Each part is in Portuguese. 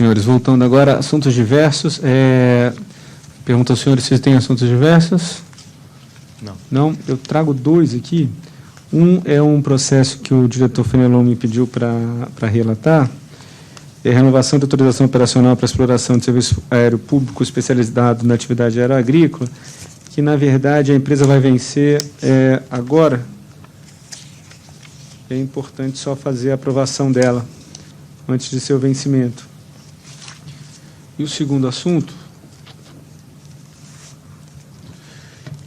Senhores, voltando agora a assuntos diversos. Pergunto aos senhores se têm assuntos diversos. Não. Não? Eu trago dois aqui. Um é um processo que o diretor Fenelon me pediu para relatar. É a renovação de autorização operacional para exploração de serviço aéreo público especializado na atividade aeroagrícola, que, na verdade, a empresa vai vencer agora. É importante só fazer a aprovação dela antes de seu vencimento. E o segundo assunto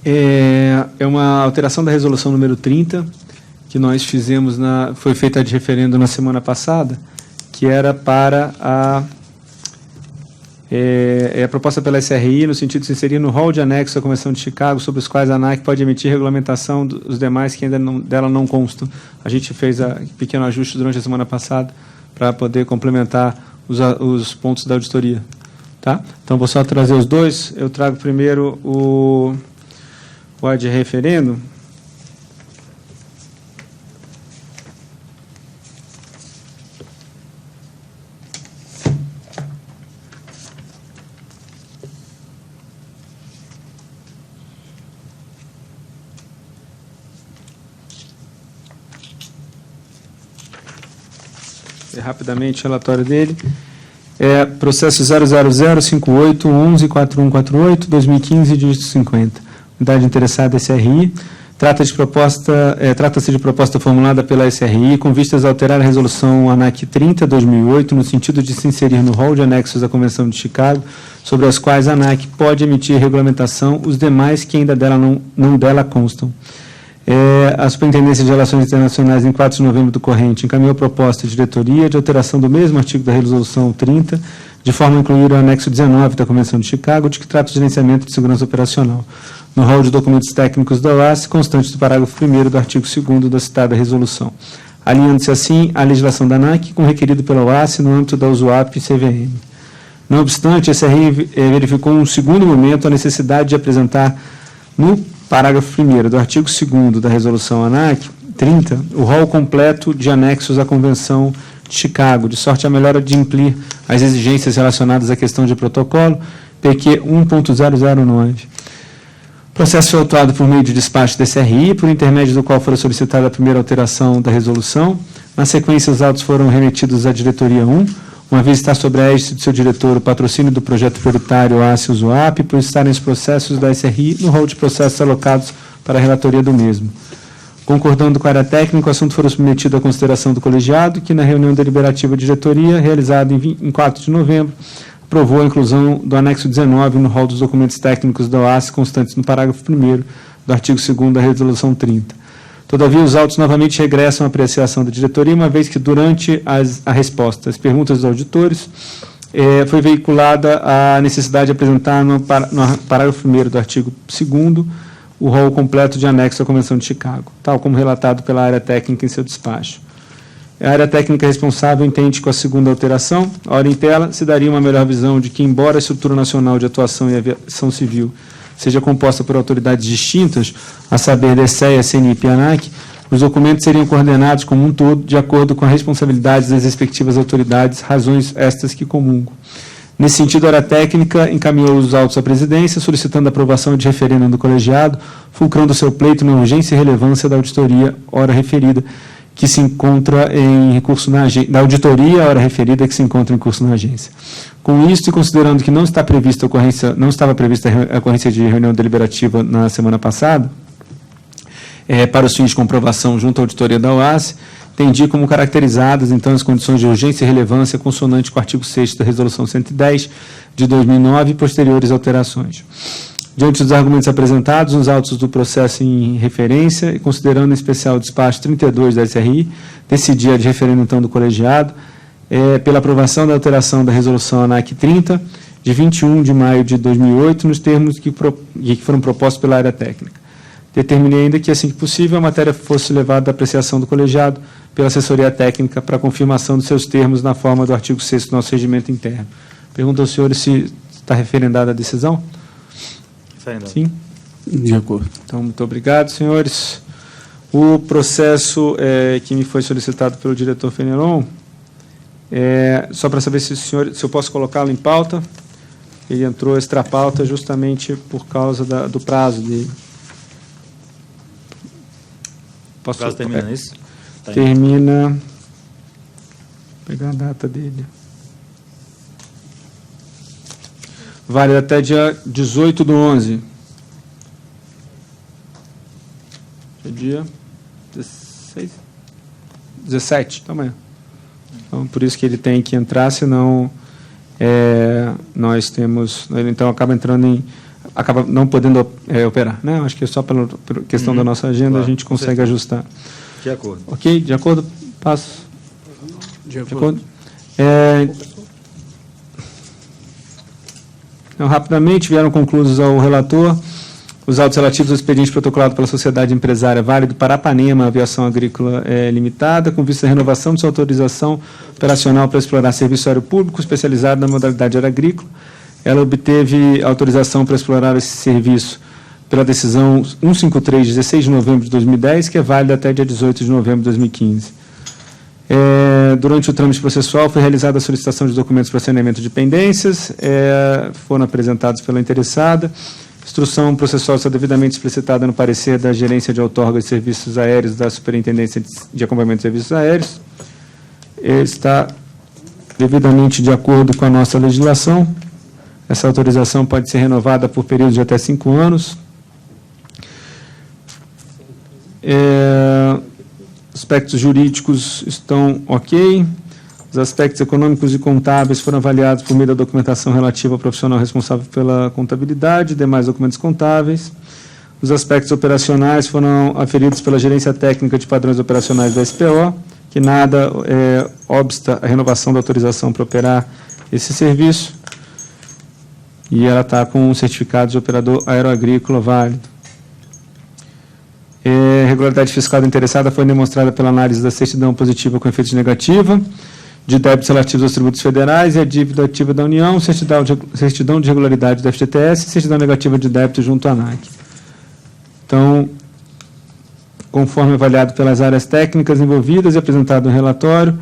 é uma alteração da resolução número 30, que nós fizemos, foi feita de referendo na semana passada, que era para a proposta pela SRI, no sentido de se inserir no rol de anexo à Convenção de Chicago, sobre os quais a ANAC pode emitir regulamentação dos demais que ainda dela não constam. A gente fez pequeno ajuste durante a semana passada para poder complementar os pontos da auditoria. Tá? Então, vou só trazer os dois. Eu trago primeiro o ad referendo. Rapidamente o relatório dele. Processo 00058114148, 2015, dígito 50. Unidade interessada SRI. Trata-se de proposta formulada pela SRI com vistas a alterar a resolução ANAC 30, 2008, no sentido de se inserir no rol de anexos da Convenção de Chicago, sobre as quais a ANAC pode emitir regulamentação, os demais que ainda não dela constam. A Superintendência de Relações Internacionais, em 4 de novembro do corrente, encaminhou proposta à diretoria de alteração do mesmo artigo da Resolução 30, de forma a incluir o anexo 19 da Convenção de Chicago, de que trata o gerenciamento de segurança operacional, no rol de documentos técnicos da OASI, constante do parágrafo 1º do artigo 2º da citada resolução, alinhando-se assim à legislação da ANAC com o requerido pela OASI no âmbito da USUAP e CVM. Não obstante, a SRI verificou um segundo momento a necessidade de apresentar no parágrafo 1º do artigo 2º da resolução ANAC 30, o rol completo de anexos à Convenção de Chicago, de sorte a melhor adimplir as exigências relacionadas à questão de protocolo, PQ 1.009. O processo foi autuado por meio de despacho da SRI, por intermédio do qual foi solicitada a primeira alteração da resolução. Na sequência, os autos foram remetidos à diretoria 1, uma vez está sobre a égide de seu diretor o patrocínio do projeto prioritário ACE-USUAP, por estarem os processos da SRI no rol de processos alocados para a relatoria do mesmo. Concordando com a área técnica, o assunto foi submetido à consideração do colegiado, que na reunião deliberativa de diretoria, realizada em 4 de novembro, aprovou a inclusão do anexo 19 no rol dos documentos técnicos da OASI, constantes no parágrafo 1º do artigo 2º da resolução 30. Todavia, os autos novamente regressam à apreciação da diretoria, uma vez que, durante a resposta às perguntas dos auditores, foi veiculada a necessidade de apresentar no parágrafo 1º do artigo 2º o rol completo de anexo à Convenção de Chicago, tal como relatado pela área técnica em seu despacho. A área técnica responsável entende que com a segunda alteração, a hora em tela, se daria uma melhor visão de que, embora a estrutura nacional de atuação e aviação civil seja composta por autoridades distintas, a saber, DSEA, CNIP e ANAC, os documentos seriam coordenados como um todo, de acordo com as responsabilidades das respectivas autoridades, razões estas que comungam. Nesse sentido, a área técnica encaminhou os autos à presidência, solicitando a aprovação de referendo do colegiado, fulcrando seu pleito na urgência e relevância da auditoria, hora referida, que se encontra em recurso na agência, da auditoria, hora referida, que se encontra em curso na agência. Com isso, e considerando que não estava prevista a ocorrência de reunião deliberativa na semana passada, para os fins de comprovação junto à auditoria da OASI, entendi como caracterizadas, então, as condições de urgência e relevância consonante com o artigo 6º da Resolução 110 de 2009 e posteriores alterações. Diante dos argumentos apresentados, nos autos do processo em referência, e considerando em especial o despacho 32 da SRI, decidi a de referendo, então, do colegiado, pela aprovação da alteração da Resolução ANAC 30, de 21 de maio de 2008, nos termos que foram propostos pela área técnica. Determinei ainda que, assim que possível, a matéria fosse levada à apreciação do colegiado pela assessoria técnica para confirmação dos seus termos na forma do artigo 6º do nosso regimento interno. Pergunto aos senhores se está referendada a decisão. Sim? De acordo. Então, muito obrigado, senhores. O processo que me foi solicitado pelo diretor Fenelon Só para saber se eu posso colocá-lo em pauta. Ele entrou extra pauta justamente por causa do prazo dele. O prazo termina isso? Tá. Termina... Vou pegar a data dele. Vale até dia 18/11. Dia 16? 17, amanhã. Então, por isso que ele tem que entrar, senão nós temos... Então, acaba não podendo operar, né? Acho que é só pela questão da nossa agenda, claro, a gente consegue ajustar. De acordo. Ok? De acordo? Passo. De acordo. Então, rapidamente, vieram concluídos ao relator os autos relativos ao expediente protocolado pela Sociedade Empresária Vale do Parapanema Aviação Agrícola Limitada, com vista à renovação de sua autorização operacional para explorar serviço aéreo público especializado na modalidade aérea agrícola. Ela obteve autorização para explorar esse serviço pela decisão 153, 16 de novembro de 2010, que é válida até dia 18 de novembro de 2015. Durante o trâmite processual, foi realizada a solicitação de documentos para saneamento de pendências, foram apresentados pela interessada. Instrução processual está devidamente explicitada no parecer da Gerência de Outorga de Serviços Aéreos da Superintendência de Acompanhamento de Serviços Aéreos. Está devidamente de acordo com a nossa legislação. Essa autorização pode ser renovada por período de até 5 anos. Aspectos jurídicos estão ok. Os aspectos econômicos e contábeis foram avaliados por meio da documentação relativa ao profissional responsável pela contabilidade e demais documentos contábeis. Os aspectos operacionais foram aferidos pela Gerência Técnica de Padrões Operacionais da SPO, que nada obsta a renovação da autorização para operar esse serviço. E ela está com um certificado de operador aeroagrícola válido. Regularidade fiscal da interessada foi demonstrada pela análise da certidão positiva com efeito negativa, de débitos relativos aos tributos federais e a dívida ativa da União, certidão de regularidade da FGTS e certidão negativa de débito junto à ANAC. Então, conforme avaliado pelas áreas técnicas envolvidas e apresentado no relatório,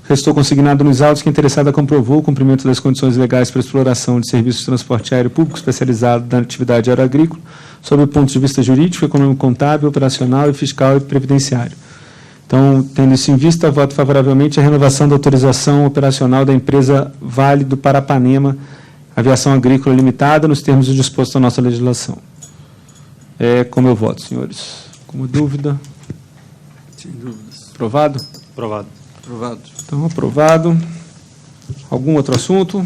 restou consignado nos autos que a interessada comprovou o cumprimento das condições legais para exploração de serviços de transporte aéreo público especializado na atividade aeroagrícola, sob o ponto de vista jurídico, econômico, contábil, operacional, fiscal e previdenciário. Então, tendo isso em vista, voto favoravelmente à renovação da autorização operacional da empresa Vale do Parapanema Aviação Agrícola Limitada, nos termos dispostos na nossa legislação. Como eu voto, senhores? Como dúvida? Sem dúvidas. Aprovado? Aprovado. Aprovado. Então, aprovado. Algum outro assunto?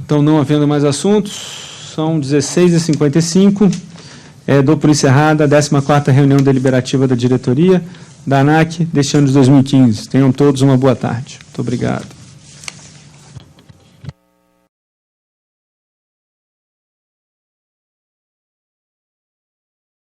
Então, não havendo mais assuntos, são 16h55, dou por encerrada a 14ª reunião deliberativa da diretoria da ANAC deste ano de 2015. Tenham todos uma boa tarde. Muito obrigado.